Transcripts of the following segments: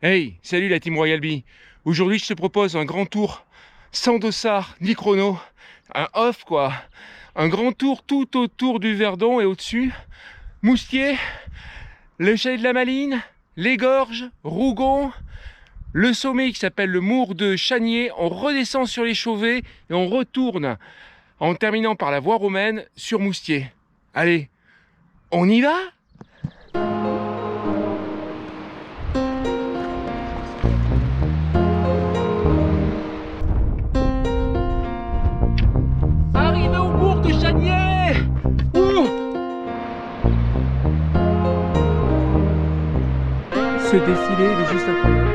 Hey, salut la team Royal Bee. Aujourd'hui, je te propose un grand tour sans dossard ni chrono. Un off quoi. Un grand tour tout autour du Verdon et au-dessus, Moustier, le Chalet de la Malines, les Gorges, Rougon, le sommet qui s'appelle le Mour de Chanier. On redescend sur les Chauvets et on retourne en terminant par la voie romaine sur Moustier. Allez, on y va ? Arrivé au bourg de Chanier. Ce défilé il est juste incroyable.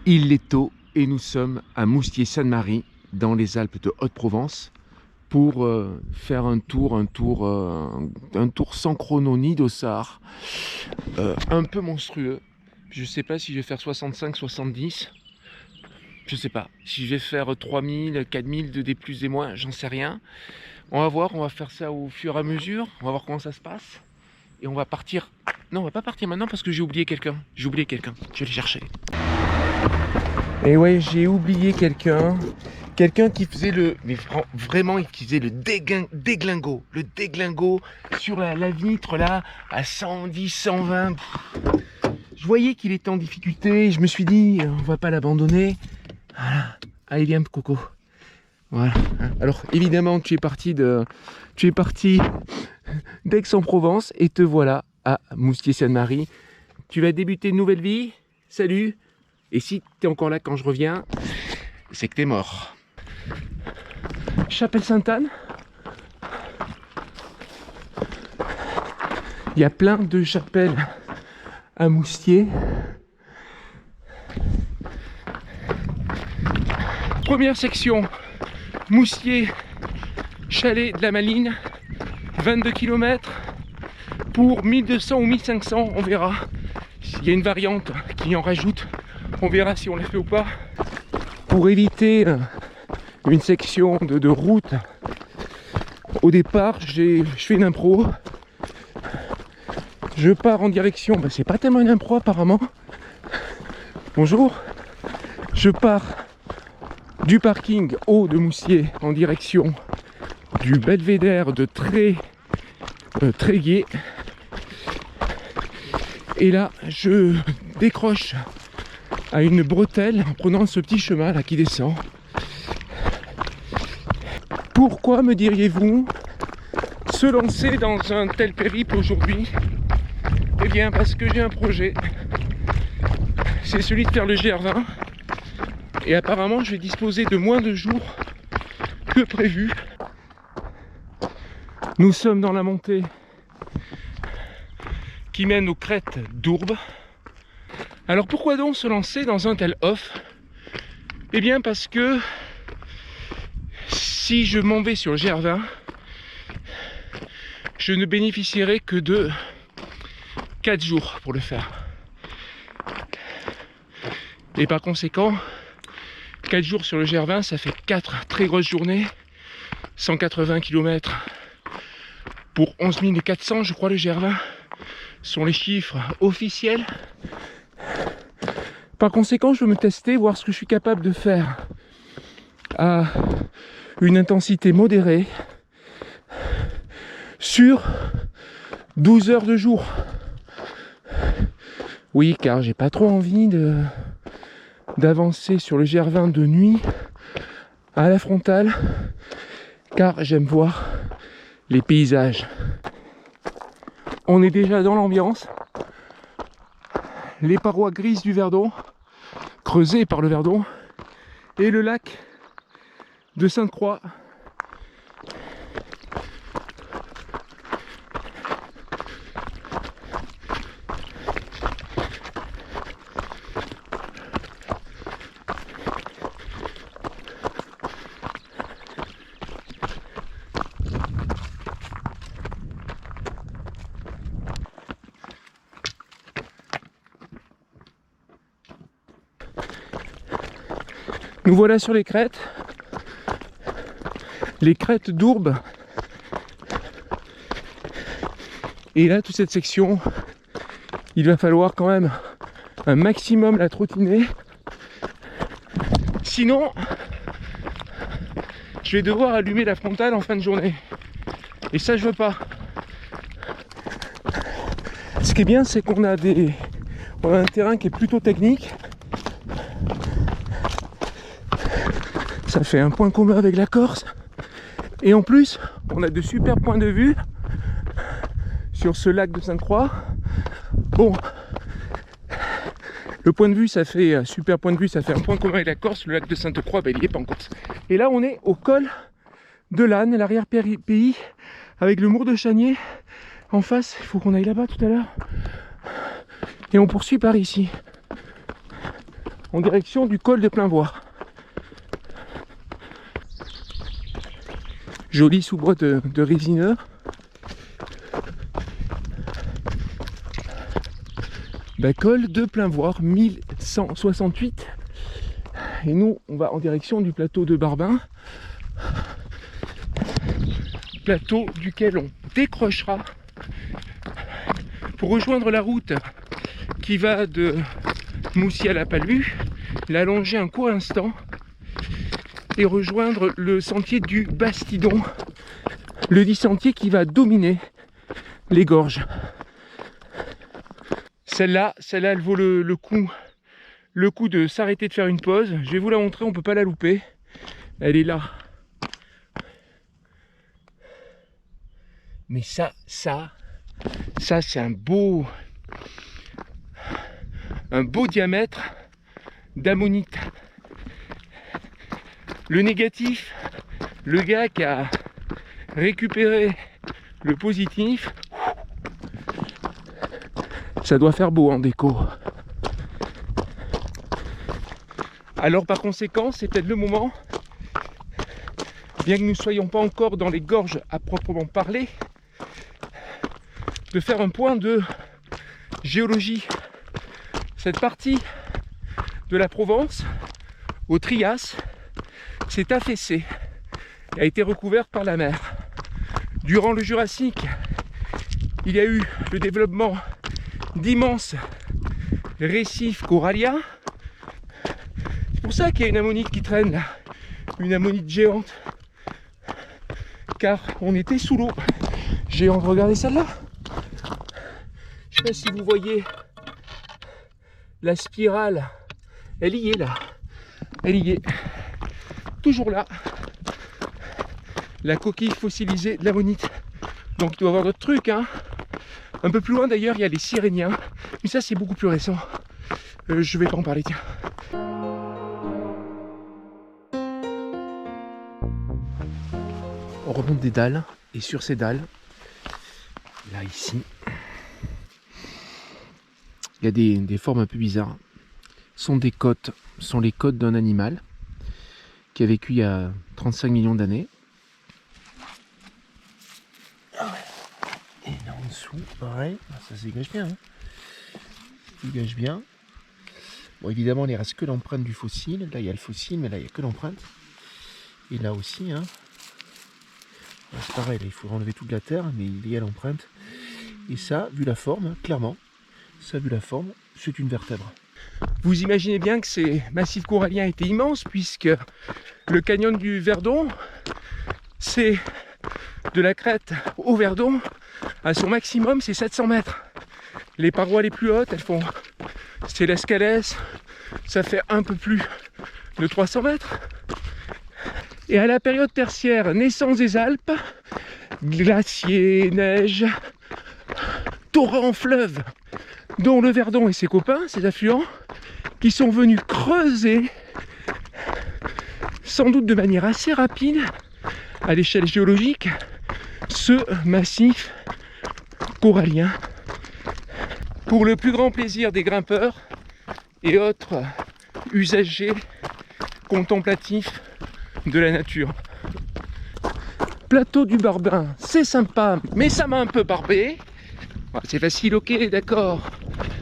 Il est tôt et nous sommes à Moustier-Sainte-Marie dans les Alpes de Haute-Provence pour faire un tour sans chrono ni dossard, un peu monstrueux. Je sais pas si je vais faire 65-70, je sais pas si je vais faire 3000, 4000 de des plus et moins, j'en sais rien. On va voir, on va faire ça au fur et à mesure, on va voir comment ça se passe et on va partir. Non, on va pas partir maintenant parce que j'ai oublié quelqu'un. Je vais le chercher. Et ouais, j'ai oublié quelqu'un qui faisait mais vraiment, qui faisait le déglingo sur la vitre là, à 110, 120. Je voyais qu'il était en difficulté, je me suis dit, on va pas l'abandonner. Voilà, allez viens Coco. Voilà. Alors évidemment, tu es parti d'Aix-en-Provence et te voilà à Moustier-Sainte-Marie. Tu vas débuter une nouvelle vie. Salut. Et si tu es encore là quand je reviens, c'est que tu es mort. Chapelle Sainte-Anne. Il y a plein de chapelles à Moustier. Première section, Moustier, Chalet de la Malines, 22 km pour 1200 ou 1500, on verra. Il y a une variante qui en rajoute. On verra si on l'a fait ou pas. Pour éviter une section de route, au départ, je fais une impro. Je pars en direction, c'est pas tellement une impro apparemment. Bonjour. Je pars du parking haut de Moustier en direction du belvédère de Tréguier. Et là, je décroche à une bretelle en prenant ce petit chemin là qui descend. Pourquoi, me diriez-vous, se lancer dans un tel périple aujourd'hui? Eh bien parce que j'ai un projet, c'est celui de faire le GR20 et apparemment je vais disposer de moins de jours que prévu. Nous sommes dans la montée qui mène aux crêtes d'Ourbe. Alors pourquoi donc se lancer dans un tel off? Eh bien parce que si je m'en vais sur le GR20, je ne bénéficierai que de 4 jours pour le faire. Et par conséquent, 4 jours sur le GR20, ça fait 4 très grosses journées, 180 km pour 11 400, je crois, le GR20, sont les chiffres officiels. Par conséquent, je veux me tester, voir ce que je suis capable de faire à une intensité modérée sur 12 heures de jour. Oui, car j'ai pas trop envie d'avancer sur le GR20 de nuit à la frontale, car j'aime voir les paysages. On est déjà dans l'ambiance. Les parois grises du Verdon, creusées par le Verdon, et le lac de Sainte-Croix. Nous voilà sur les crêtes d'Ourbe. Et là, toute cette section, il va falloir quand même un maximum la trottiner. Sinon, je vais devoir allumer la frontale en fin de journée. Et ça, je veux pas. Ce qui est bien, c'est qu'on a un terrain qui est plutôt technique. Ça fait un point commun avec la Corse. Et en plus, on a de super points de vue sur ce lac de Sainte-Croix. Bon, le point de vue, ça fait super point de vue, ça fait un point commun avec la Corse. Le lac de Sainte-Croix, ben, il n'y est pas en Corse. Et là, on est au col de l'Âne, l'arrière-pays, avec le Mour de Chanier en face. Il faut qu'on aille là-bas tout à l'heure. Et on poursuit par ici, en direction du col de Plainvoix. Joli sous-bois de résineux. Col de Plainvoix, 1168. Et nous, on va en direction du plateau de Barbin. Plateau duquel on décrochera pour rejoindre la route qui va de Moussy à la Palue, la longer un court instant et rejoindre le sentier du Bastidon, le dit sentier qui va dominer les gorges. Celle-là, elle vaut le coup de s'arrêter de faire une pause. Je vais vous la montrer, on ne peut pas la louper. Elle est là. Mais ça c'est un beau diamètre d'ammonite. Le négatif, le gars qui a récupéré le positif, ça doit faire beau en déco. Alors par conséquent, c'est peut-être le moment, bien que nous ne soyons pas encore dans les gorges à proprement parler, de faire un point de géologie. Cette partie de la Provence, au Trias, s'est affaissée et a été recouverte par la mer. Durant le Jurassique, il y a eu le développement d'immenses récifs coralliens. C'est pour ça qu'il y a une ammonite qui traîne là, une ammonite géante, car on était sous l'eau. Géante, regardez celle-là. Je ne sais pas si vous voyez la spirale, elle y est là, elle y est, toujours là, la coquille fossilisée de l'ammonite. Donc il doit y avoir d'autres trucs, hein. Un peu plus loin d'ailleurs, il y a les Siréniens, mais ça c'est beaucoup plus récent. Je vais pas en parler, tiens. On remonte des dalles, et sur ces dalles, là ici, il y a des formes un peu bizarres. Ce sont des côtes, sont les côtes d'un animal qui a vécu il y a 35 millions d'années. Et là en dessous, pareil, ça se dégage bien. Hein. Ça se dégage bien. Bon, évidemment, il ne reste que l'empreinte du fossile. Là, il y a le fossile, mais là, il n'y a que l'empreinte. Et là aussi, hein. C'est pareil, là, il faut enlever toute la terre, mais il y a l'empreinte. Et ça, vu la forme, clairement, ça, vu la forme, c'est une vertèbre. Vous imaginez bien que ces massifs coralliens étaient immenses, puisque le canyon du Verdon, c'est de la crête au Verdon, à son maximum, c'est 700 mètres. Les parois les plus hautes, elles font... C'est l'Escalès, ça fait un peu plus de 300 mètres. Et à la période tertiaire, naissance des Alpes, glaciers, neige, torrents, fleuves, dont le Verdon et ses copains, ses affluents, qui sont venus creuser, sans doute de manière assez rapide, à l'échelle géologique, ce massif corallien, pour le plus grand plaisir des grimpeurs et autres usagers contemplatifs de la nature. Plateau du Barbin, c'est sympa, mais ça m'a un peu barbé. C'est facile, ok, d'accord,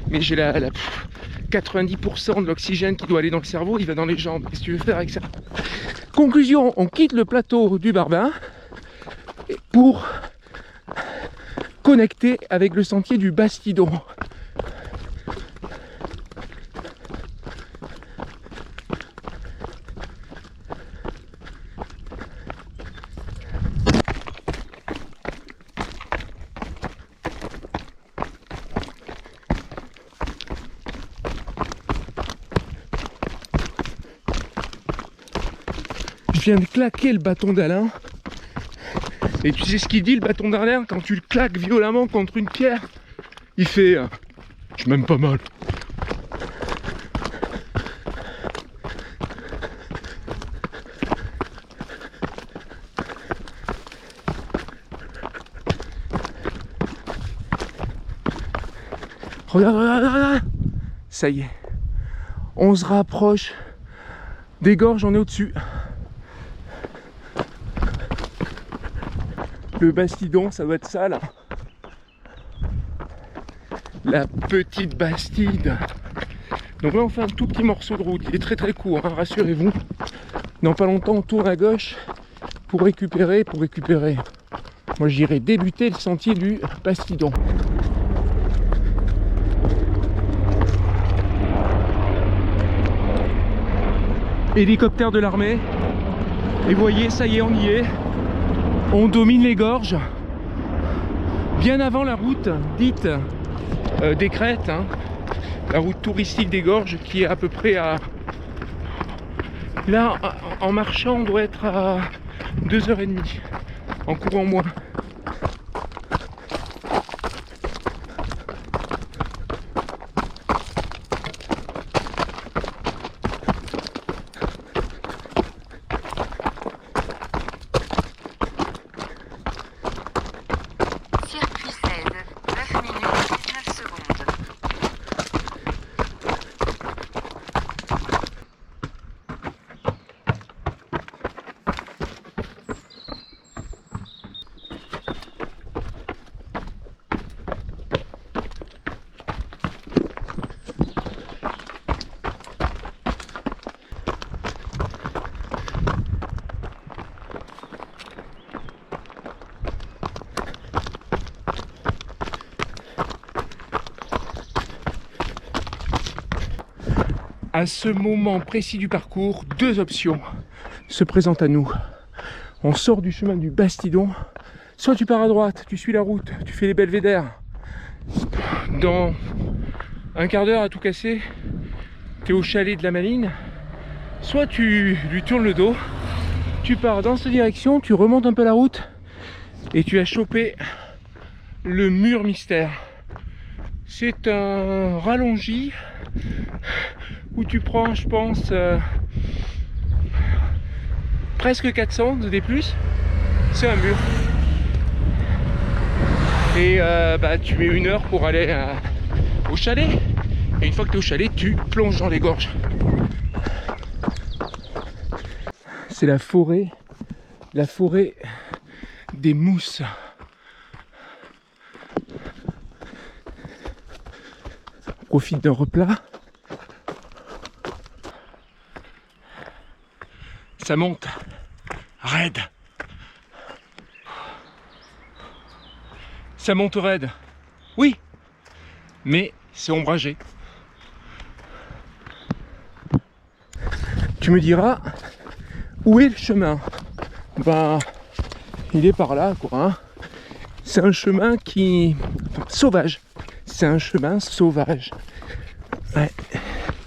mais j'ai 90% de l'oxygène qui doit aller dans le cerveau, il va dans les jambes. Qu'est-ce que tu veux faire avec ça? Conclusion, on quitte le plateau du Barbin pour connecter avec le sentier du Bastidon. Je viens de claquer le bâton d'Alain. Et tu sais ce qu'il dit, le bâton d'Alain, quand tu le claques violemment contre une pierre? Il fait « Je m'aime pas mal ». Regarde, regarde, regarde. Ça y est. On se rapproche des gorges, on est au-dessus. Le Bastidon, ça doit être ça là. La petite Bastide. Donc là on fait un tout petit morceau de route. Il est très très court, hein, rassurez-vous. Dans pas longtemps on tourne à gauche pour récupérer. Moi j'irai débuter le sentier du Bastidon. Hélicoptère de l'armée. Et vous voyez, ça y est, on y est. On domine les gorges. Bien avant la route dite des crêtes, hein, la route touristique des gorges qui est à peu près à... Là, en marchant, on doit être à 2h30. En courant moins. À ce moment précis du parcours, deux options se présentent à nous. On sort du chemin du Bastidon, soit tu pars à droite, tu suis la route, tu fais les belvédères. Dans un quart d'heure à tout casser, tu es au chalet de la Maline. Soit tu lui tournes le dos, tu pars dans cette direction, tu remontes un peu la route et tu as chopé le mur mystère. C'est un rallongis où tu prends, je pense, presque 400 de D+. C'est un mur. Et tu mets 1 heure pour aller au chalet. Et une fois que tu es au chalet, tu plonges dans les gorges. C'est la forêt des mousses. On profite d'un replat. Ça monte raide. Ça monte raide. Oui, mais c'est ombragé. Tu me diras, où est le chemin? Ben, il est par là, quoi. Hein. C'est un chemin sauvage. C'est c'est un chemin sauvage. Ouais.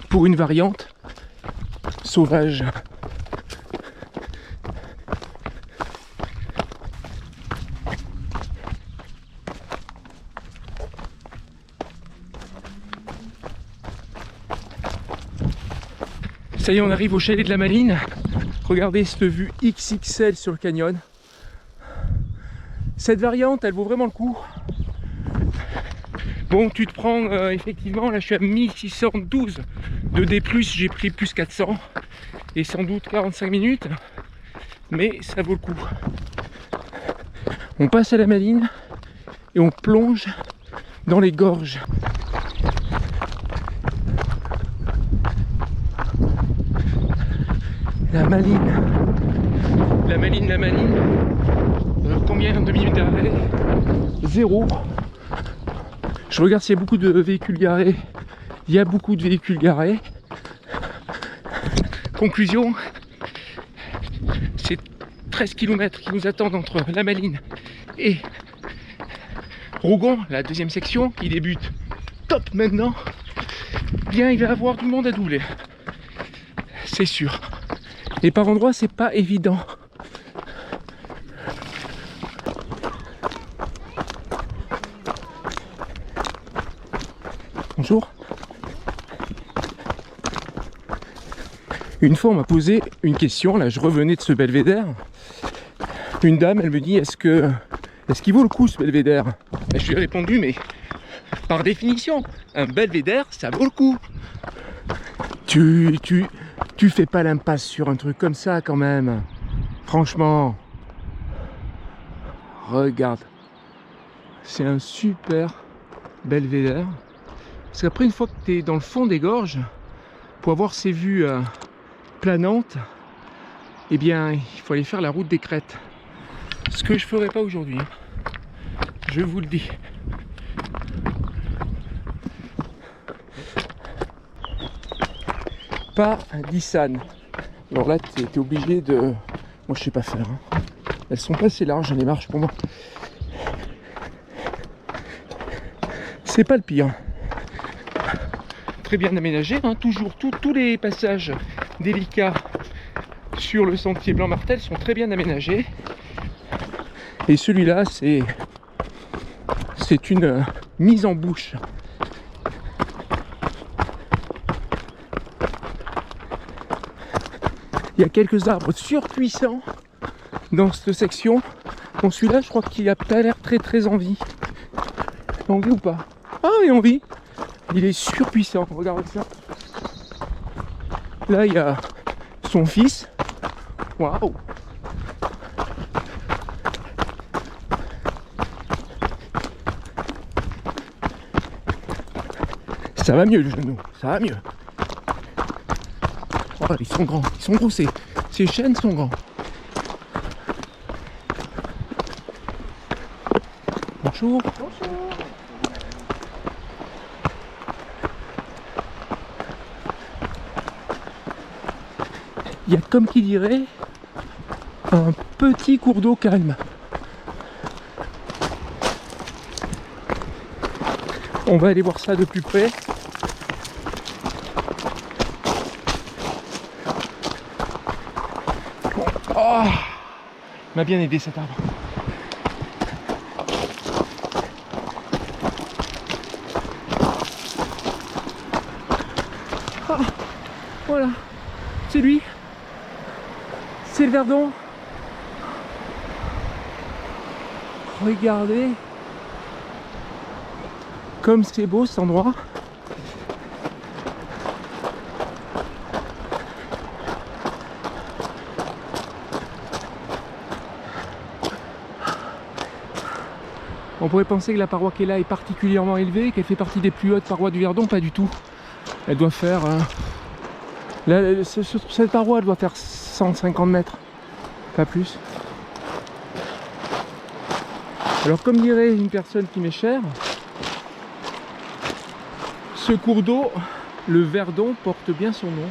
Pour une variante sauvage. Ça y est, on arrive au chalet de la Maline. Regardez cette vue XXL sur le canyon. Cette variante, elle vaut vraiment le coup. Bon, tu te prends effectivement, là je suis à 1612 de D+, j'ai pris plus 400 et sans doute 45 minutes, mais ça vaut le coup. On passe à la Maline et on plonge dans les gorges. La Maline. La Maline, la Maline. Combien de minutes d'arrêt? 0. Je regarde s'il y a beaucoup de véhicules garés. Il y a beaucoup de véhicules garés. Conclusion, c'est 13 km qui nous attendent entre la Maline et Rougon, la deuxième section qui débute top maintenant. Bien, il va y avoir du monde à doubler. C'est sûr. Et par endroits, c'est pas évident. Bonjour. Une fois, on m'a posé une question. Là, je revenais de ce belvédère. Une dame, elle me dit, est-ce qu'il vaut le coup ce belvédère? Je lui ai répondu, mais par définition, un belvédère, ça vaut le coup. Tu fais pas l'impasse sur un truc comme ça quand même. Franchement. Regarde. C'est un super belvédère. Parce qu'après, une fois que tu es dans le fond des gorges, pour avoir ces vues planantes, eh bien, il faut aller faire la route des crêtes. Ce que je ferai pas aujourd'hui. Je vous le dis. Pas d'Issan. Alors là, tu es obligé de... Moi, je sais pas faire. Hein. Elles sont pas assez larges, les marches pour moi. C'est pas le pire. Très bien aménagé, hein. Toujours tous les passages délicats sur le sentier Blanc-Martel sont très bien aménagés. Et celui-là, c'est une mise en bouche. Il y a quelques arbres surpuissants dans cette section. Bon, celui-là, je crois qu'il a pas l'air très en vie. En vie ou pas? Ah oui, en vie. Il est surpuissant, regardez ça. Là, il y a son fils. Waouh! Ça va mieux le genou, ça va mieux. Oh, ils sont grands, ils sont gros, ces chênes sont grands. Bonjour. Bonjour. Il y a, comme qui dirait, un petit cours d'eau calme. On va aller voir ça de plus près. Bon. Oh, il m'a bien aidé cet arbre. Ah, voilà, c'est lui. C'est le Verdon. Regardez comme c'est beau cet endroit. On pourrait penser que la paroi qui est là est particulièrement élevée, qu'elle fait partie des plus hautes parois du Verdon, pas du tout. Elle doit faire... cette paroi elle doit faire 150 mètres, pas plus. Alors comme dirait une personne qui m'est chère, ce cours d'eau, le Verdon, porte bien son nom.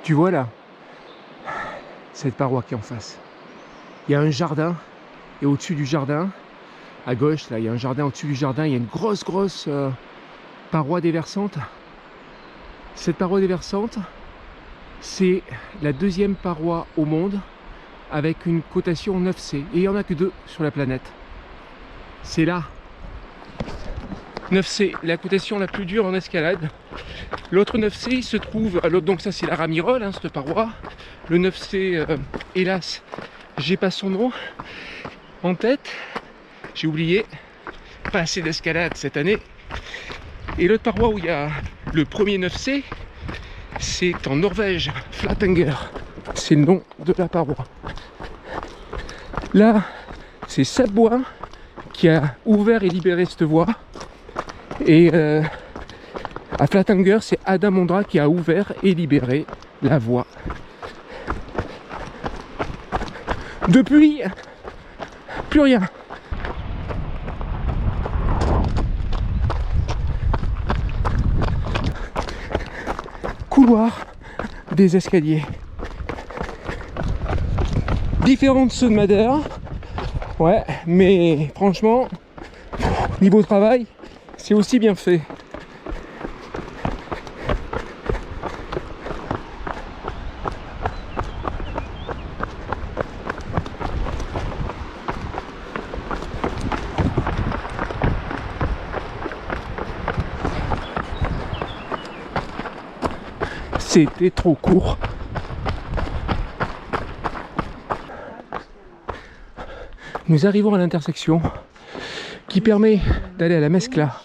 Tu vois là, cette paroi qui est en face. Il y a un jardin, et au-dessus du jardin, à gauche, là, il y a un jardin, au-dessus du jardin, il y a une grosse paroi déversante. Cette paroi déversante, c'est la deuxième paroi au monde avec une cotation 9C. Et il n'y en a que 2 sur la planète. C'est là. 9C, la cotation la plus dure en escalade. L'autre 9C, il se trouve... Donc ça, c'est la Ramirol, hein, cette paroi. Le 9C, hélas, j'ai pas son nom en tête. J'ai oublié. Pas assez d'escalade cette année. Et l'autre paroi où il y a le premier 9C, c'est en Norvège, Flatanger. C'est le nom de la paroi. Là, c'est Sabbois qui a ouvert et libéré cette voie. Et à Flatanger, c'est Adam Ondra qui a ouvert et libéré la voie. Depuis, plus rien. Couloir des escaliers. Différents de ceux de Madère. Ouais, mais franchement, niveau travail, c'est aussi bien fait. C'était trop court. Nous arrivons à l'intersection qui permet d'aller à la Mescla.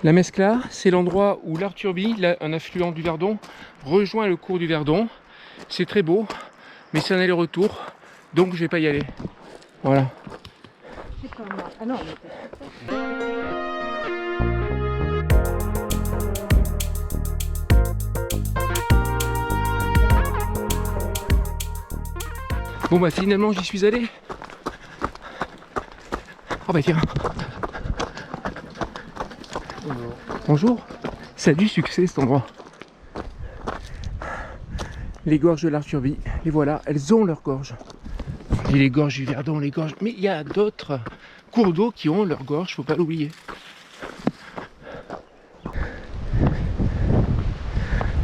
La Mescla, c'est l'endroit où l'Arturby, un affluent du Verdon, rejoint le cours du Verdon. C'est très beau, mais c'est un aller-retour, donc je vais pas y aller. Voilà. Ah non, bon bah finalement j'y suis allé. Oh bah tiens. Bonjour. Ça a du succès cet endroit. Les gorges de l'Arturby. Et voilà, elles ont leurs gorges. Et les gorges du Verdon, les gorges. Mais il y a d'autres cours d'eau qui ont leurs gorges, faut pas l'oublier.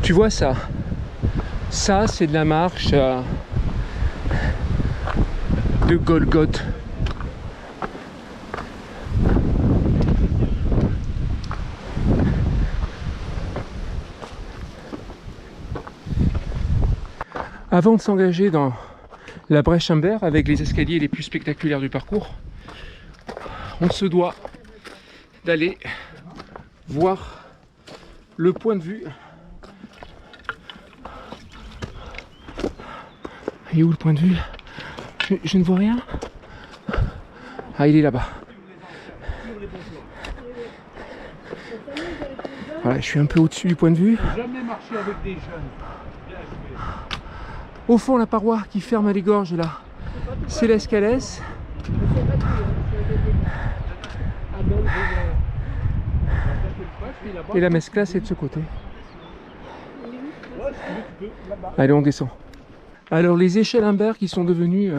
Tu vois ça? Ça c'est de la marche de Golgoth. Avant de s'engager dans la Brèche Humbert avec les escaliers les plus spectaculaires du parcours, on se doit d'aller voir le point de vue. Et où le point de vue? Je ne vois rien. Ah, il est là-bas. Voilà, je suis un peu au-dessus du point de vue. Jamais marché avec des jeunes. Au fond, la paroi qui ferme les gorges là, c'est l'Escalès. Et la Mescla, c'est de ce côté. Allez, on descend. Alors, les échelles Humbert qui sont devenues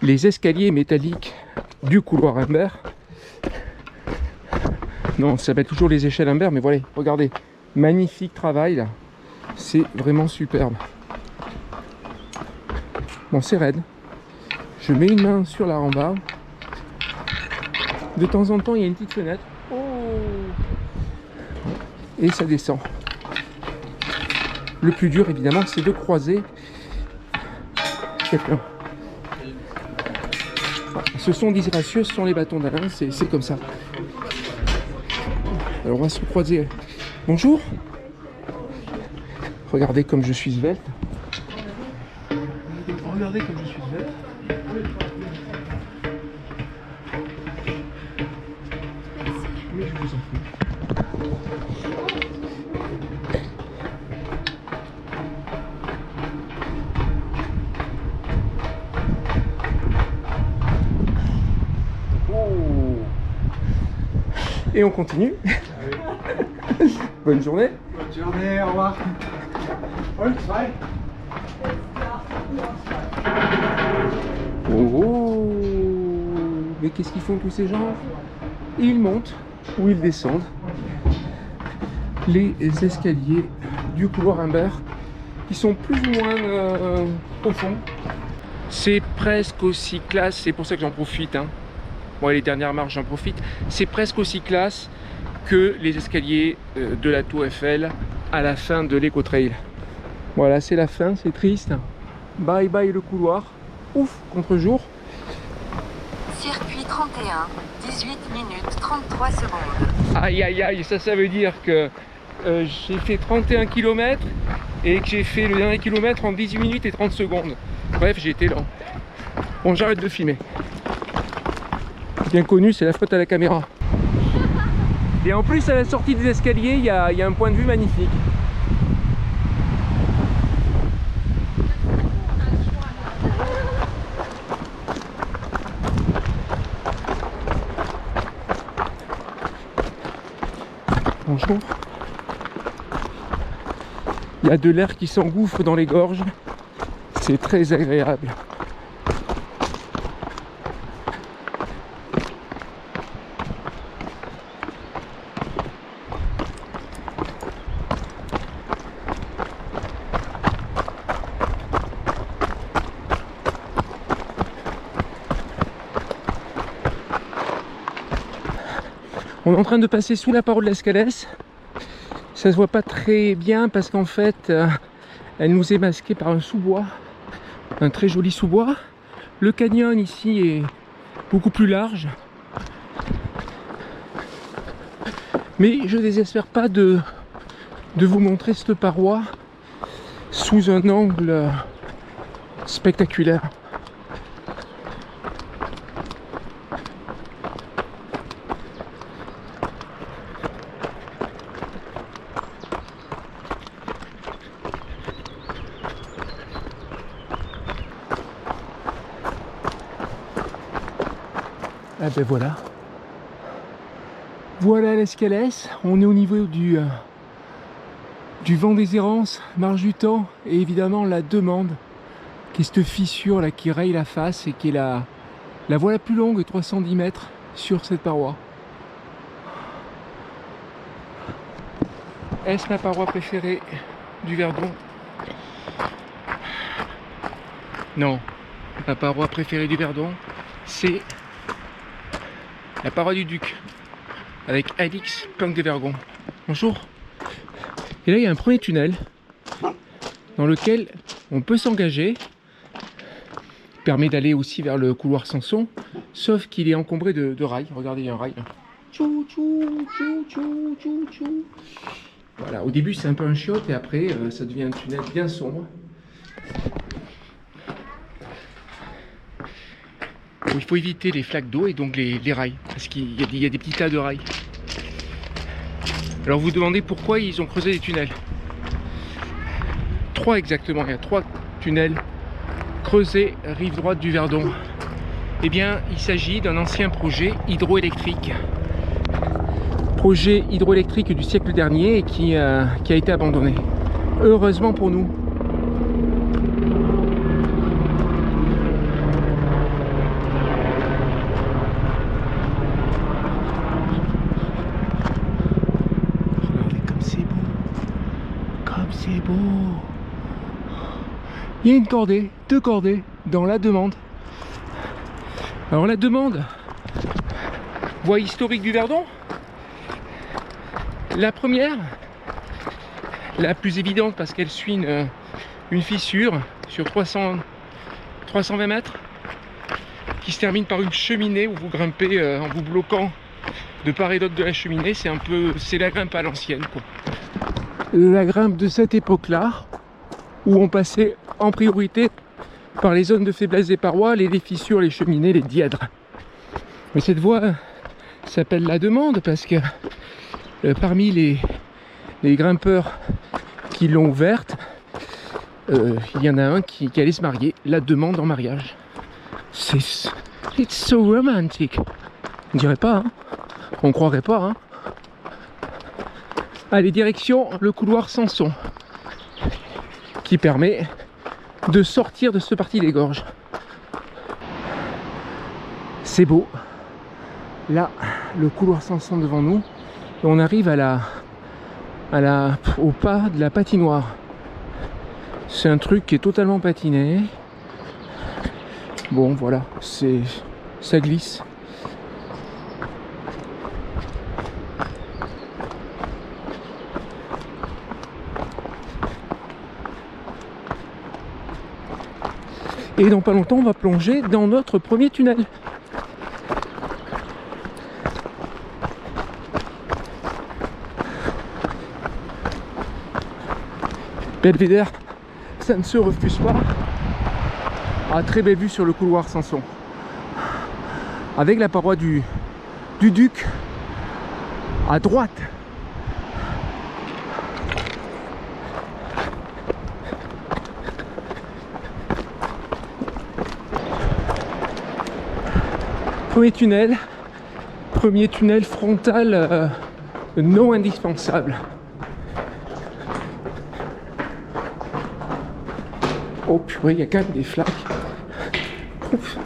les escaliers métalliques du couloir Humbert. Non, ça s'appelle toujours les échelles Humbert, mais voilà, regardez, magnifique travail là. C'est vraiment superbe. Bon, c'est raide. Je mets une main sur la rambarde. De temps en temps, il y a une petite fenêtre. Oh. Et ça descend. Le plus dur, évidemment, c'est de croiser quelqu'un. Ce sont disgracieux, ce sont les bâtons d'Alain, c'est comme ça. Alors, on va se croiser. Bonjour. Regardez comme je suis svelte. Regardez comme je suis svelte. Mais je vous en prie. Oh. Et on continue. Bonne journée. Bonne journée, au revoir. Oh, mais qu'est-ce qu'ils font tous ces gens? Ils montent ou ils descendent les escaliers du couloir Humbert qui sont plus ou moins profonds. C'est presque aussi classe, c'est pour ça que j'en profite. Bon, les dernières marches, j'en profite. C'est presque aussi classe que les escaliers de la Tour Eiffel à la fin de l'Eco-Trail. Voilà, c'est la fin, c'est triste. Bye bye le couloir. Ouf, contre-jour. Circuit 31, 18 minutes 33 secondes. Aïe aïe aïe, ça veut dire que j'ai fait 31 km et que j'ai fait le dernier kilomètre en 18 minutes et 30 secondes. Bref, j'ai été lent. Bon, j'arrête de filmer. Bien connu, c'est la faute à la caméra. Et en plus, à la sortie des escaliers, il y a un point de vue magnifique. Bonjour. Il y a de l'air qui s'engouffre dans les gorges. C'est très agréable. On est en train de passer sous la paroi de l'Escalès. Ça se voit pas très bien parce qu'en fait elle nous est masquée par un sous-bois, un très joli sous-bois. Le canyon ici est beaucoup plus large, mais je désespère pas de vous montrer cette paroi sous un angle spectaculaire. Ah ben voilà. Voilà l'Escalès. On est au niveau du vent des errances, marche du temps et évidemment la demande, qui est cette fissure là qui raye la face et qui est la voie la plus longue, 310 mètres sur cette paroi. Est-ce ma paroi préférée du Verdon? Non, ma paroi préférée du Verdon, c'est la paroi du Duc, avec Alix Planck de Vergon. Bonjour. Et là, il y a un premier tunnel dans lequel on peut s'engager. Il permet d'aller aussi vers le couloir Samson, sauf qu'il est encombré de rails. Regardez, il y a un rail. Tchou, tchou, tchou, tchou, tchou, tchou. Voilà, au début, c'est un peu un chiotte et après, ça devient un tunnel bien sombre. Il faut éviter les flaques d'eau et donc les rails, parce qu'il y a des petits tas de rails. Alors vous vous demandez pourquoi ils ont creusé des tunnels. 3 exactement, il y a 3 tunnels creusés rive droite du Verdon. Eh bien, il s'agit d'un ancien projet hydroélectrique. Projet hydroélectrique du siècle dernier et qui a été abandonné. Heureusement pour nous. C'est beau. Il y a une cordée, 2 cordées dans la demande. Alors la demande, voie historique du Verdon. La première, la plus évidente parce qu'elle suit une fissure sur 320 mètres qui se termine par une cheminée où vous grimpez en vous bloquant de part et d'autre de la cheminée. C'est la grimpe à l'ancienne, quoi. La grimpe de cette époque-là, où on passait en priorité par les zones de faiblesse des parois, les fissures, les cheminées, les dièdres. Mais cette voie s'appelle la demande parce que parmi les grimpeurs qui l'ont ouverte, il y en a un qui allait se marier, la demande en mariage. It's so romantic. On dirait pas, hein? On croirait pas, hein? Allez, direction le couloir Samson. qui permet de sortir de cette partie des gorges. C'est beau. Là, le couloir Sanson devant nous. Et on arrive au pas de la patinoire. C'est un truc qui est totalement patiné. Bon, voilà, ça glisse. Et dans pas longtemps, on va plonger dans notre premier tunnel. Belvédère, ça ne se refuse pas. Ah, très belle vue sur le couloir Sanson. Avec la paroi du Duc à droite. Premier tunnel frontal non indispensable. Oh purée, il y a quand même des flaques. Ouf.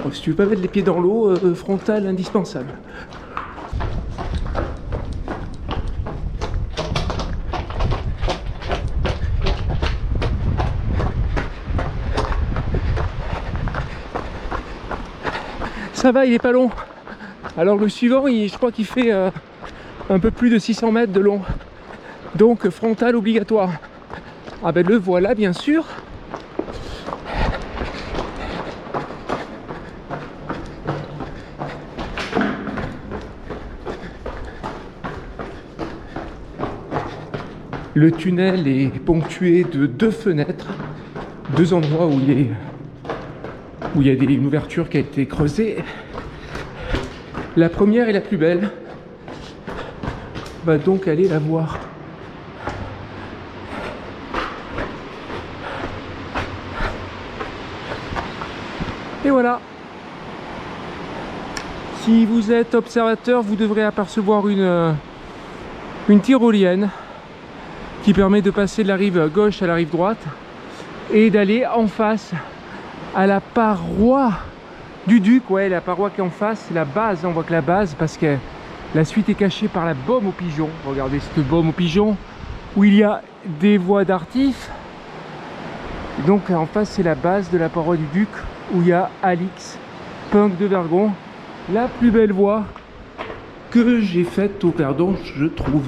Bon, si tu veux pas mettre les pieds dans l'eau, frontal indispensable. Ça va, il est pas long. Alors le suivant, je crois qu'il fait un peu plus de 600 mètres de long. Donc frontal obligatoire. Ah ben le voilà bien sûr. Le tunnel est ponctué de 2 fenêtres, 2 endroits où il y a une ouverture qui a été creusée. La première est la plus belle. On va donc aller la voir. Et voilà. Si vous êtes observateur, vous devrez apercevoir une tyrolienne qui permet de passer de la rive gauche à la rive droite et d'aller en face à la paroi du Duc. Ouais, la paroi qui est en face, c'est la base. On voit que la base, parce que la suite est cachée par la baume aux pigeons. Regardez cette baume aux pigeons où il y a des voies d'artif. Donc en face, c'est la base de la paroi du Duc où il y a Alix, Punk de Vergon, la plus belle voie que j'ai faite au Verdon, je trouve.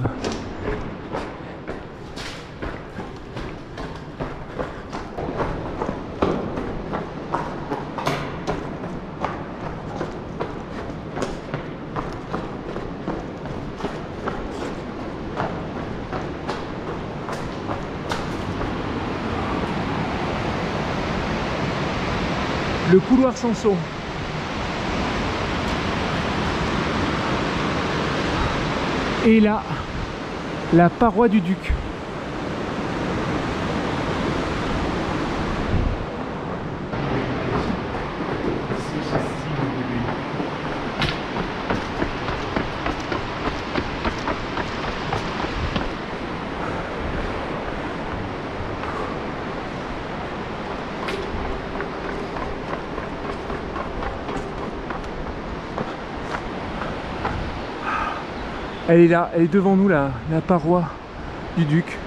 Le couloir Sanson. Et là, la paroi du Duc. Elle est là, elle est devant nous, la paroi du Duc.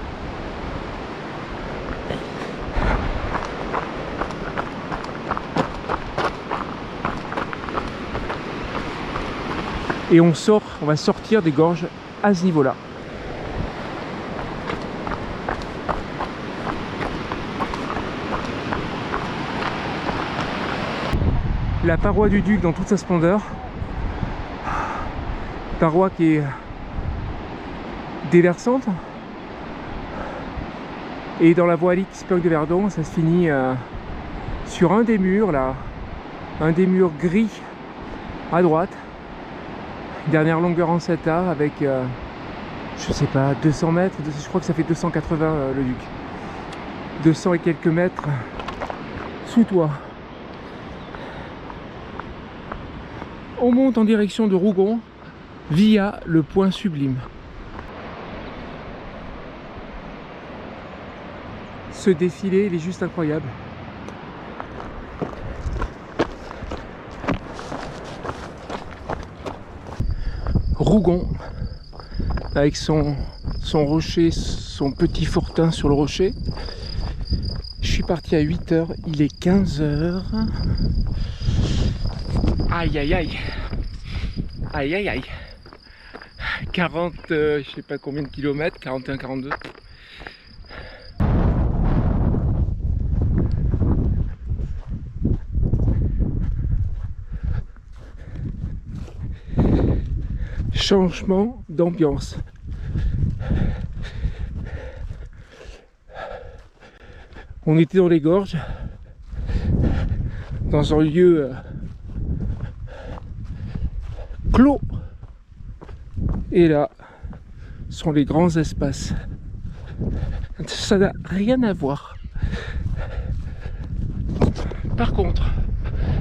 Et on va sortir des gorges à ce niveau-là. La paroi du Duc dans toute sa splendeur. Paroi qui est déversante, et dans la voie Alix Punk de Verdon, ça se finit sur un des murs là, un des murs gris à droite, dernière longueur en 7A avec je sais pas, 200 mètres, je crois que ça fait 280 le Duc, 200 et quelques mètres sous toit. On monte en direction de Rougon via le point Sublime. Ce ce défilé, il est juste incroyable. Rougon, avec son rocher, son petit fortin sur le rocher. Je suis parti à 8 h, il est 15 h. Aïe aïe aïe. Aïe aïe aïe. 40, je sais pas combien de kilomètres, 41, 42. Changement d'ambiance. On était dans les gorges, dans un lieu clos, et là sont les grands espaces. Ça n'a rien à voir. Par contre,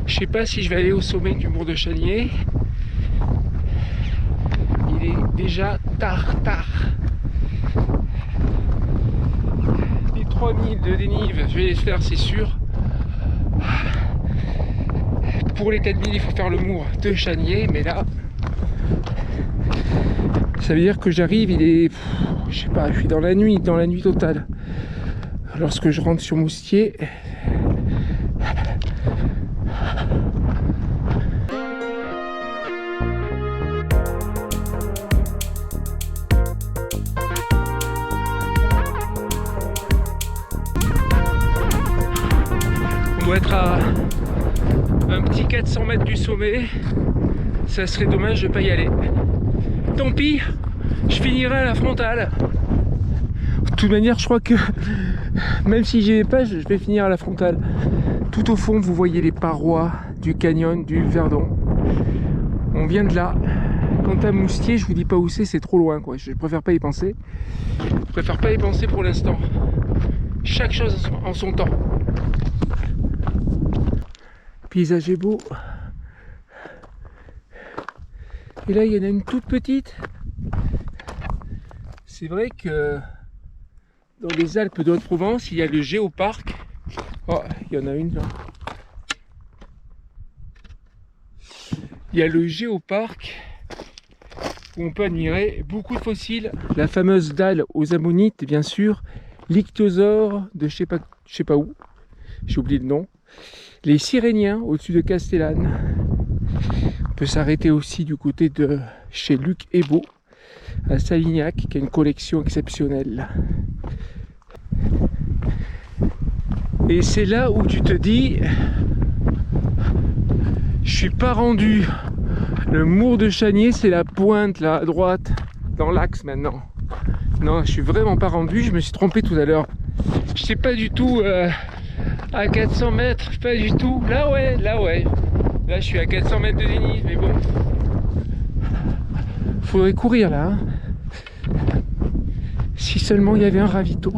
je sais pas si je vais aller au sommet du Mur de Chanier. Il est déjà tard. Les 3000 de dénive, je vais les faire, c'est sûr. Pour les 4000, il faut faire le Mur de Chanier, mais là, ça veut dire que j'arrive, il est, je sais pas, je suis dans la nuit totale. Lorsque je rentre sur Moustier, on doit être à un petit 400 mètres du sommet. Ça serait dommage de ne pas y aller. Tant pis, je finirai à la frontale. De toute manière, je crois que même si j'y vais pas, je vais finir à la frontale. Tout au fond, vous voyez les parois du canyon du Verdon. On vient de là. Quant à Moustier, je vous dis pas où c'est trop loin, quoi. Je préfère pas y penser. Je préfère pas y penser pour l'instant. Chaque chose en son temps. Le paysage est beau. Et là, il y en a une toute petite. C'est vrai que dans les Alpes de Haute-Provence, il y a le Géoparc. Oh, il y en a une là. Il y a le Géoparc où on peut admirer beaucoup de fossiles. La fameuse dalle aux ammonites, bien sûr. L'ichthyosaure de je sais pas où. J'ai oublié le nom. Les Siréniens au-dessus de Castellane. On peut s'arrêter aussi du côté de chez Luc Hébeau à Salignac, qui a une collection exceptionnelle. Et c'est là où tu te dis, je suis pas rendu. Le Mur de Chanier, c'est la pointe là à droite, dans l'axe maintenant. Non, je suis vraiment pas rendu, je me suis trompé tout à l'heure. Je sais pas du tout à 400 mètres, pas du tout. Là ouais. Là je suis à 400 mètres de dénive, mais bon. Faudrait courir là. Hein. Si seulement il y avait un ravito.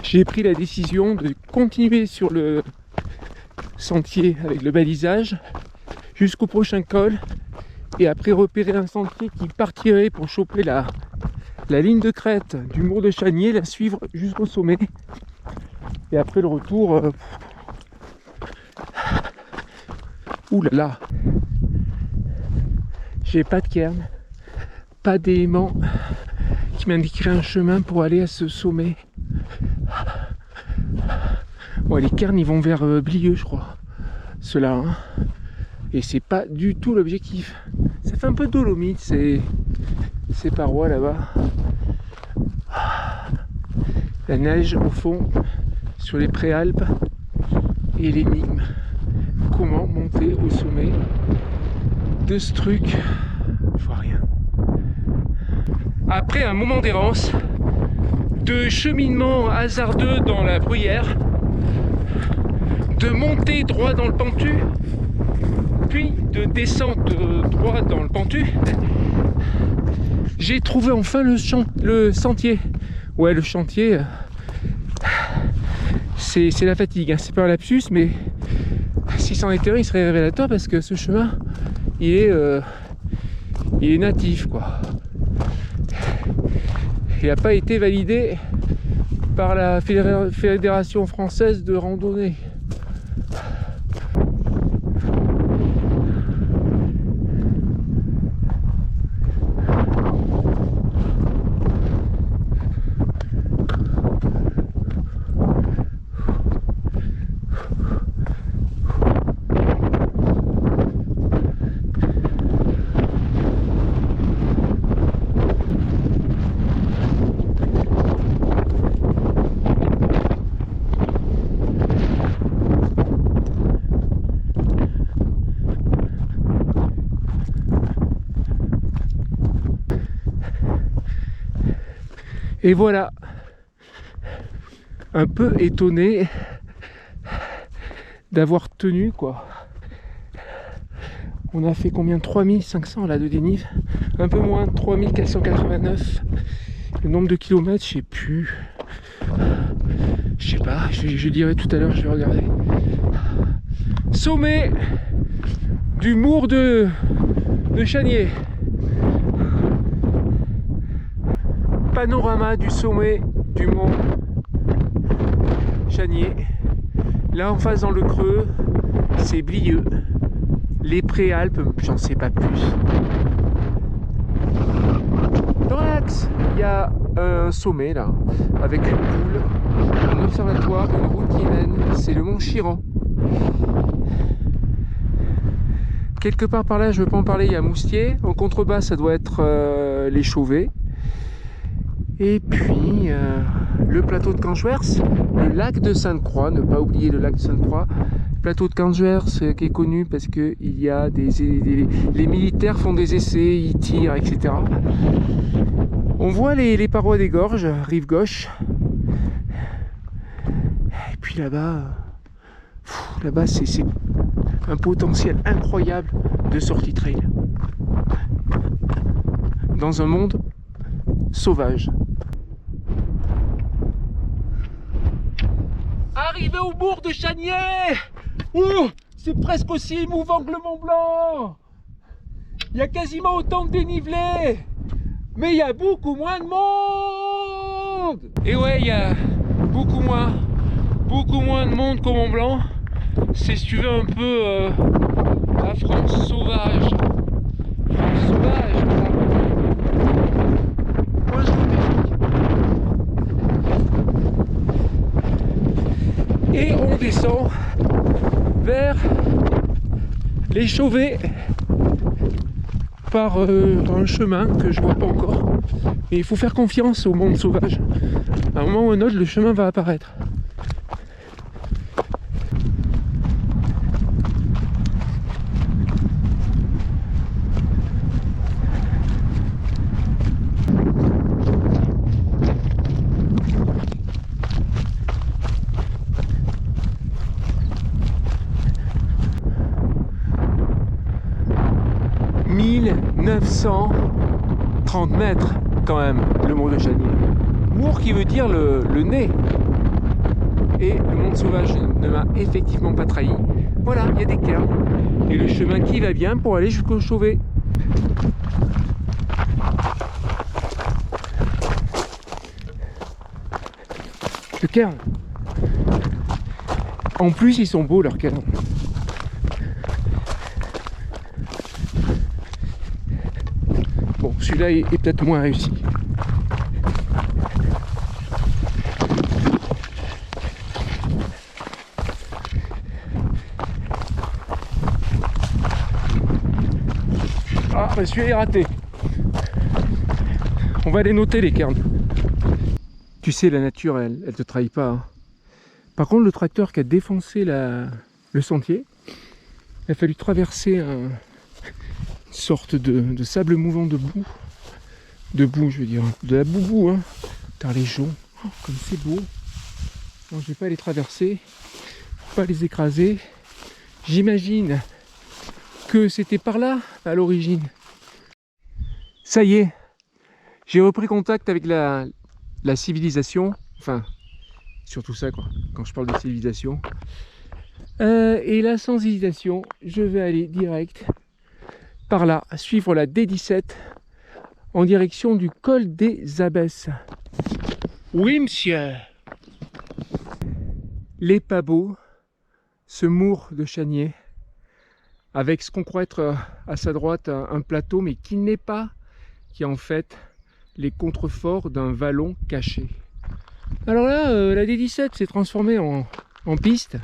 J'ai pris la décision de continuer sur le sentier avec le balisage jusqu'au prochain col et après repérer un sentier qui partirait pour choper la ligne de crête du Mur de Chanier, la suivre jusqu'au sommet et après le retour ouh là là, j'ai pas de cairn, pas d'éléments qui m'indiqueraient un chemin pour aller à ce sommet. Bon, les cairns ils vont vers Blieux, je crois, ceux-là, hein. Et c'est pas du tout l'objectif. Ça fait un peu dolomite ces parois là-bas. La neige au fond sur les préalpes et l'énigme. Comment monter au sommet de ce truc? Je vois rien. Après un moment d'errance, de cheminement hasardeux dans la bruyère, de montée droit dans le pentu, puis de descente droit dans le pentu. J'ai trouvé enfin le sentier. Ouais, le chantier, c'est la fatigue, hein. C'est pas un lapsus, mais si c'en était un, il serait révélateur parce que ce chemin, il est natif, quoi. Il n'a pas été validé par la Fédération française de randonnée. Et voilà, un peu étonné d'avoir tenu, quoi. On a fait combien? 3500 là de dénive, un peu moins, 3489. Le nombre de kilomètres, je sais plus. Je sais pas, je dirai tout à l'heure, je vais regarder. Sommet du Mour de Chanier. Panorama du sommet du mont Chanier. Là en face dans le creux, c'est Blieux. Les Préalpes, j'en sais pas plus. Dans l'axe, il y a un sommet là, avec une boule, un observatoire, une route qui mène, c'est le mont Chiran. Quelque part par là, je ne veux pas en parler, il y a Moustier. En contrebas, ça doit être les Chauvets. Et puis le plateau de Canjuers, le lac de Sainte-Croix, ne pas oublier le lac de Sainte-Croix. Le plateau de Canjuers qui est connu parce que il y a les militaires font des essais, ils tirent, etc. On voit les parois des gorges, rive gauche. Et puis là-bas, c'est un potentiel incroyable de sortie trail. Dans un monde sauvage. Arrivé au bourg de Chanier. Oh, c'est presque aussi émouvant que le Mont Blanc. Il y a quasiment autant de dénivelé, mais il y a beaucoup moins de monde. Et ouais, il y a beaucoup moins de monde qu'au Mont Blanc. C'est, si tu veux, un peu la France sauvage. France sauvage, voilà. Moi, je vous dis. Et on descend vers les Chauvets par un chemin que je vois pas encore. Et il faut faire confiance au monde sauvage. À un moment ou à un autre, le chemin va apparaître. « 1930 mètres quand même, le mont de Chanier. Mour qui veut dire le nez. Et le monde sauvage ne m'a effectivement pas trahi. Voilà, il y a des cairns. Et le chemin qui va bien pour aller jusqu'au Chauvet. Le cairn. En plus, ils sont beaux leurs cairns. Bon, celui-là est peut-être moins réussi. Ah, bah celui-là est raté. On va les noter, les cairns. Tu sais, la nature, elle te trahit pas. Hein. Par contre, le tracteur qui a défoncé le sentier, il a fallu traverser une sorte de sable mouvant de boue. De boue, je veux dire. De la boubou, hein. Putain, les joncs. Oh, comme c'est beau. Bon, je vais pas les traverser, pas les écraser. J'imagine que c'était par là à l'origine. Ça y est, j'ai repris contact avec la civilisation. Enfin, surtout ça quoi, quand je parle de civilisation. Et là, sans hésitation, je vais aller direct par là, suivre la D17 en direction du col des Abbesses. Oui, monsieur. Les Pabots, ce mour de chanier, avec ce qu'on croit être à sa droite un plateau, mais qui n'est pas, qui est en fait les contreforts d'un vallon caché. Alors là, la D17 s'est transformée en piste,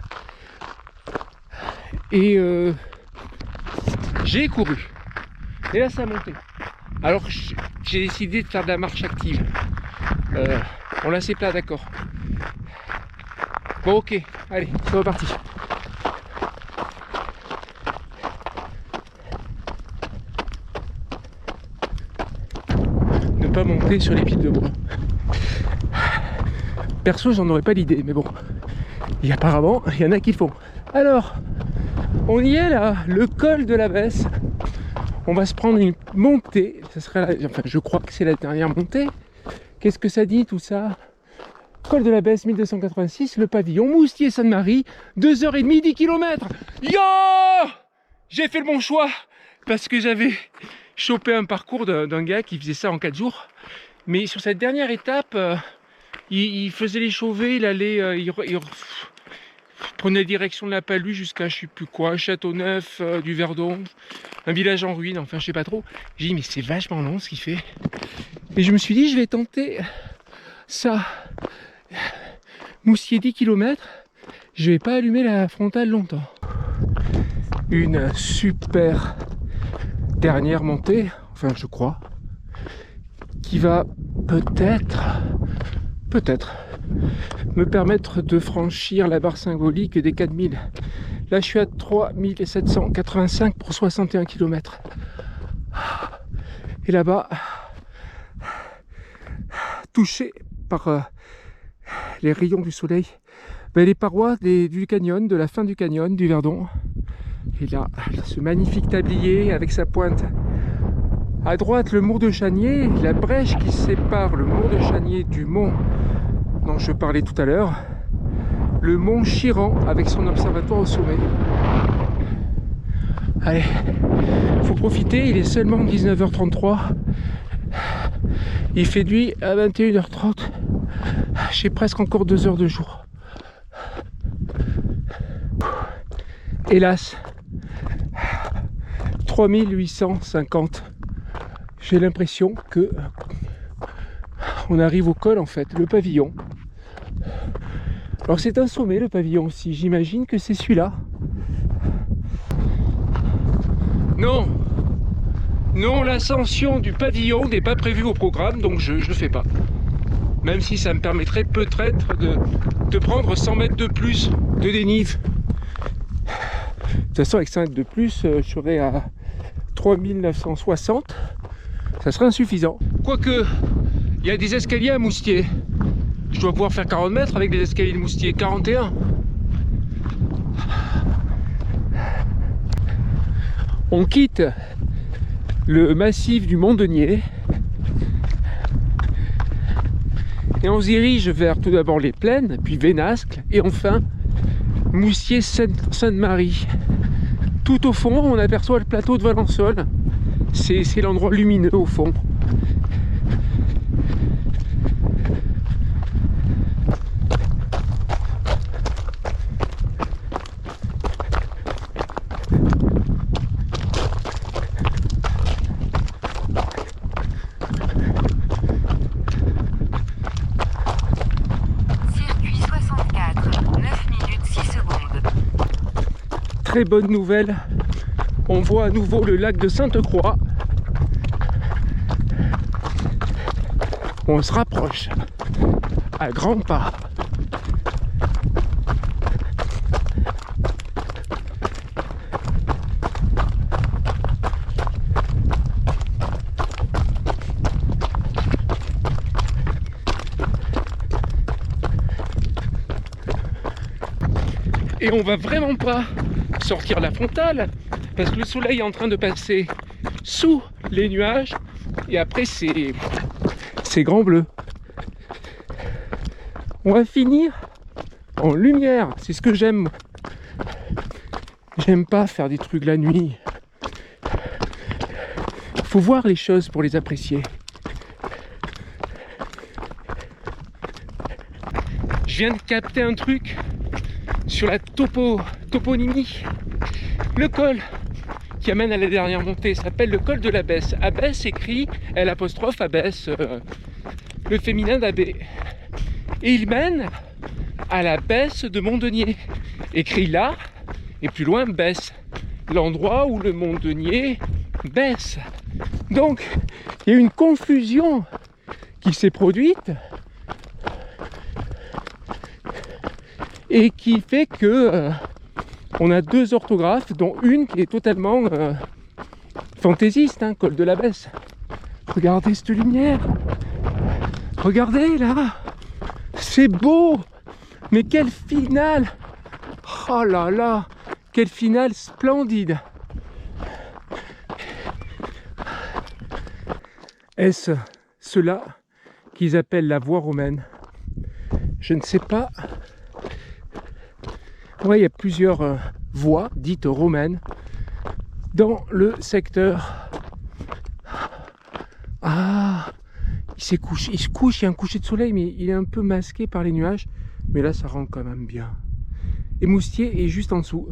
et j'ai couru, et là ça a monté. Alors j'ai décidé de faire de la marche active. On l'a c'est plat, d'accord. Bon ok, allez, c'est reparti. Ne pas monter sur les pieds de bois. Perso, j'en aurais pas l'idée, mais bon. Apparemment, il y en a qui font. Alors, on y est là, le col de l'Abbesse. On va se prendre une montée. Ça serait enfin, je crois que c'est la dernière montée. Qu'est-ce que ça dit tout ça? Col de l'Abbesse 1286, le pavillon Moustier-Sainte-Marie, 2h30, 10 km. Yo! J'ai fait le bon choix parce que j'avais chopé un parcours d'un gars qui faisait ça en 4 jours. Mais sur cette dernière étape, il faisait les chauvets, il allait, il prenait direction de la Palue jusqu'à je sais plus quoi, Châteauneuf, du Verdon, un village en ruine, enfin je sais pas trop. J'ai dit mais c'est vachement long ce qu'il fait. Et je me suis dit je vais tenter ça. Moustier 10 km, je vais pas allumer la frontale longtemps. Une super dernière montée, enfin je crois, qui va peut-être me permettre de franchir la barre symbolique des 4000. Là je suis à 3785 pour 61 km. Et là-bas, touché par les rayons du soleil, les parois du canyon, de la fin du canyon, du Verdon. Et là, ce magnifique tablier avec sa pointe. À droite, le mour de Chanier, la brèche qui sépare le mour de Chanier du mont dont je parlais tout à l'heure. Le mont Chiran avec son observatoire au sommet. Allez, faut profiter, il est seulement 19h33. Il fait nuit à 21h30. J'ai presque encore 2 heures de jour. Hélas, 3850. J'ai l'impression que on arrive au col en fait, le pavillon. Alors c'est un sommet le pavillon aussi, j'imagine que c'est celui-là. Non, non, l'ascension du pavillon n'est pas prévue au programme, donc je ne le fais pas. Même si ça me permettrait peut-être de prendre 100 mètres de plus de dénive. De toute façon, avec 100 mètres de plus, je serais à 3960. Ça serait insuffisant. Quoique, il y a des escaliers à Moustier. Je dois pouvoir faire 40 mètres avec des escaliers de Moustier. 41. On quitte le massif du Mont-Denier et on se dirige vers tout d'abord les plaines, puis Vénascle et enfin Moustier-Sainte-Marie. Tout au fond, on aperçoit le plateau de Valençol. C'est l'endroit lumineux au fond. Très bonne nouvelle, on voit à nouveau le lac de Sainte-Croix. On se rapproche à grands pas. Et on va vraiment pas sortir la frontale parce que le soleil est en train de passer sous les nuages et après c'est grand bleu. On va finir en lumière, c'est ce que j'aime. J'aime pas faire des trucs la nuit. Il faut voir les choses pour les apprécier. Je viens de capter un truc sur la toponymie. Le col qui amène à la dernière montée s'appelle le col de l'Abbesse. Abbesse écrit L', Abbesse, le féminin d'abbé. Et il mène à la Besse de Montdenier. Écrit là, et plus loin, Besse. L'endroit où le Montdenier baisse. Donc, il y a une confusion qui s'est produite et qui fait que on a deux orthographes, dont une qui est totalement fantaisiste, hein, col de l'Abbesse. Regardez cette lumière. Regardez là. C'est beau. Mais quel final. Oh là là. Quel final splendide. Est-ce cela qu'ils appellent la voie romaine? Je ne sais pas. Ouais, il y a plusieurs voies dites romaines dans le secteur. Ah, il se couche, il y a un coucher de soleil, mais il est un peu masqué par les nuages. Mais là, ça rend quand même bien. Et Moustier est juste en dessous.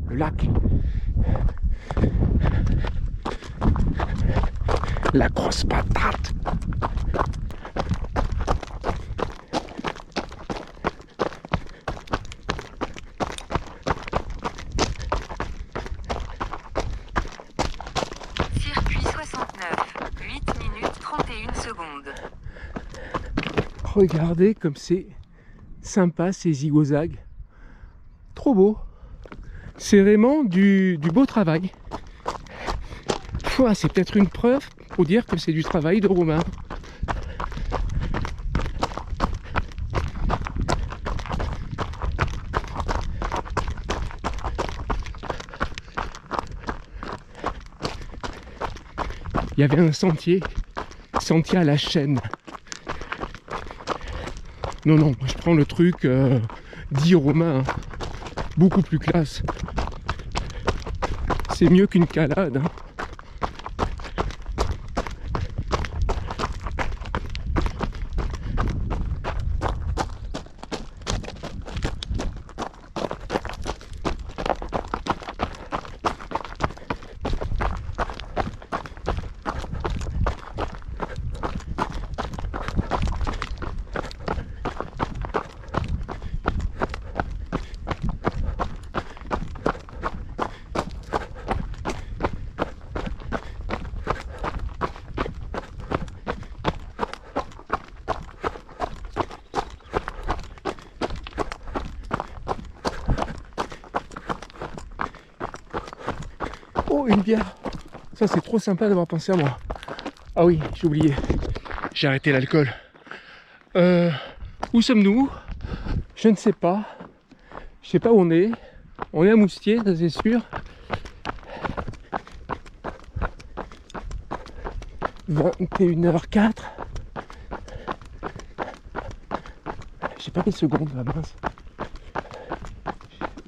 Le lac. La grosse patate. Circuit 69, 8 minutes 31 secondes. Regardez comme c'est sympa ces zigouzags. Trop beau. C'est vraiment du beau travail. C'est peut-être une preuve pour dire que c'est du travail de Romain. Il y avait un sentier à la chaîne. Non, moi je prends le truc dit romain, hein. Beaucoup plus classe. C'est mieux qu'une calade, hein. Oh, une bière. Ça, c'est trop sympa d'avoir pensé à moi. Ah oui, j'ai oublié. J'ai arrêté l'alcool. Où sommes-nous? Je ne sais pas. Je sais pas où on est. On est à Moustier, ça c'est sûr. 21h04. J'ai pas les secondes là, mince.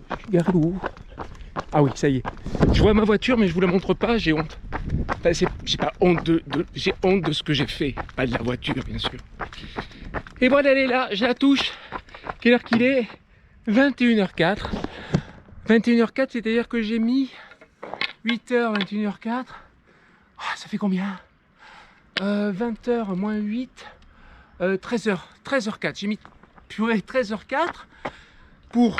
Je suis garé où? Ah oui, ça y est. Je vois ma voiture, mais je vous la montre pas, j'ai honte. Enfin, j'ai pas honte j'ai honte de ce que j'ai fait, pas de la voiture, bien sûr. Et voilà, elle est là, je la touche. Quelle heure qu'il est? 21h04. 21h04, c'est-à-dire que j'ai mis 8h, 21h04. Oh, ça fait combien? 20h moins 8, 13h, 13h04. J'ai mis 13h04 pour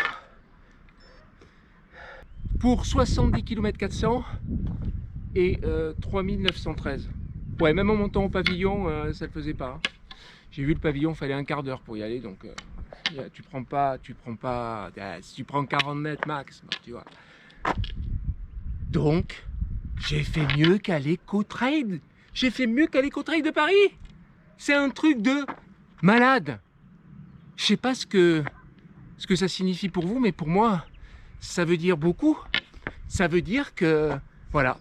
70 km 400 et 3913. Ouais, même en montant au pavillon, ça le faisait pas. J'ai vu le pavillon, il fallait un quart d'heure pour y aller, donc tu prends pas, si tu prends 40 mètres max, tu vois. Donc, j'ai fait mieux qu'à l'Eco-Trade. J'ai fait mieux qu'à l'Eco-Trade de Paris. C'est un truc de malade. Je sais pas ce que ce que ça signifie pour vous, mais pour moi, ça veut dire beaucoup. Ça veut dire que, voilà,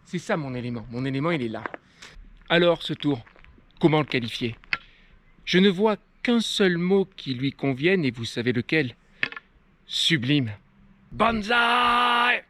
c'est ça mon élément. Mon élément, il est là. Alors, ce tour, comment le qualifier? Je ne vois qu'un seul mot qui lui convienne, et vous savez lequel? Sublime. Banzai!